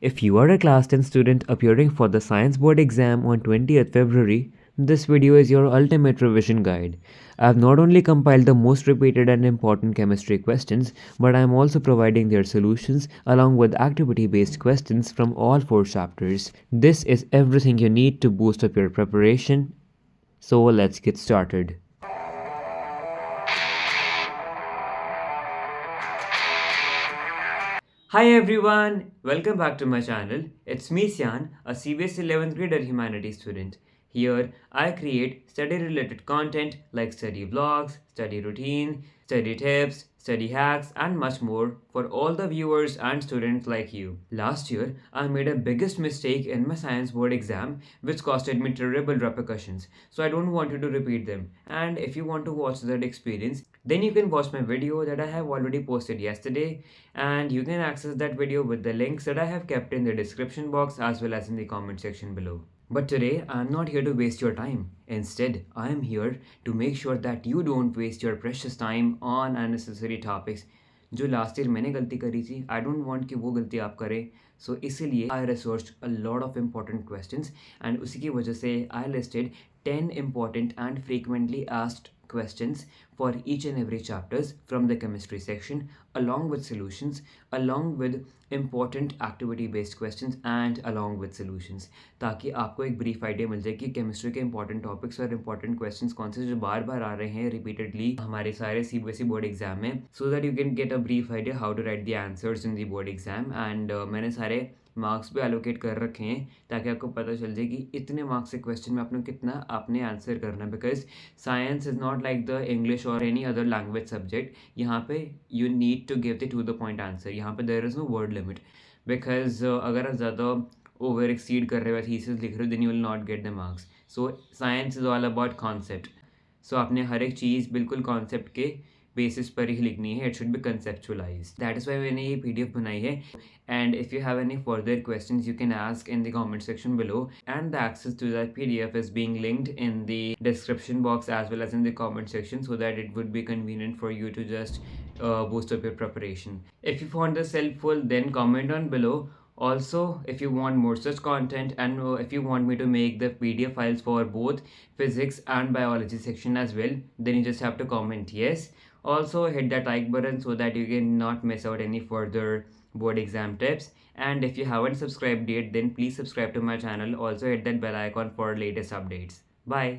If you are a class 10 student appearing for the science board exam on 20th February, this video is your ultimate revision guide. I have not only compiled the most repeated and important chemistry questions, but I am also providing their solutions along with activity-based questions from all 4 chapters. This is everything you need to boost up your preparation. So let's get started. Hi everyone, welcome back to my channel. It's me Sian, a CBSE 11th grader humanities student. Here, I create study related content like study vlogs, study routine, study tips, study hacks, and much more for all the viewers and students like you. Last year, I made a biggest mistake in my science board exam which costed me terrible repercussions. So I don't want you to repeat them. And if you want to watch that experience, then you can watch my video that I have already posted yesterday, and you can access that video with the links that I have kept in the description box as well as in the comment section below. But today, I am not here to waste your time. Instead, I am here to make sure that you don't waste your precious time on unnecessary topics. जो last year मैंने गलती करी थी, I don't want कि वो गलती आप करें. सो इसीलिए I research a lot of important questions and उसी की वजह से I listed 10 important and frequently asked questions for each and every chapters from the chemistry section, along with solutions, along with important activity based questions and along with solutions, ताकि आपको एक brief idea मिल जाए कि chemistry के important topics और important questions कौन से जो बार बार आ रहे हैं repeatedly हमारे सारे CBSE board exam में, so that you can get a brief idea how to write the answers in the board exam. And मैंने सारे मार्क्स भी एलोकेट कर रखे हैं ताकि आपको पता चल जाए कि इतने मार्क्स से क्वेश्चन में आपने कितना आपने आंसर करना है. Because science is not like the English और एनी अदर लैंग्वेज सब्जेक्ट. यहाँ पे you need to give the to the point answer. यहाँ पे there is no word limit. Because अगर आप ज़्यादा ओवर एक्सीड कर रहे हो, थीसिस लिख रहे हो, then you will not get the marks. So science is all about concept. So आपने हर एक चीज़ बिल्कुल कॉन्सेप्ट के बेसिस पर ही लिखनी है. It should be conceptualise. That is why मैंने ये PDF बनाई है. And if you have any further questions, you can ask in the comment section below, and the access to that PDF is being linked in the description box as well as in the comment section, so that it would be convenient for you to just boost up your preparation. If you found this helpful, then comment on below. Also, if you want more such content, and if you want me to make the PDF files for both physics and biology section as well, then you just have to comment yes. Also hit that like button so that you can not miss out any further board exam tips. And if you haven't subscribed yet, then please subscribe to my channel. Also hit that bell icon for latest updates. Bye.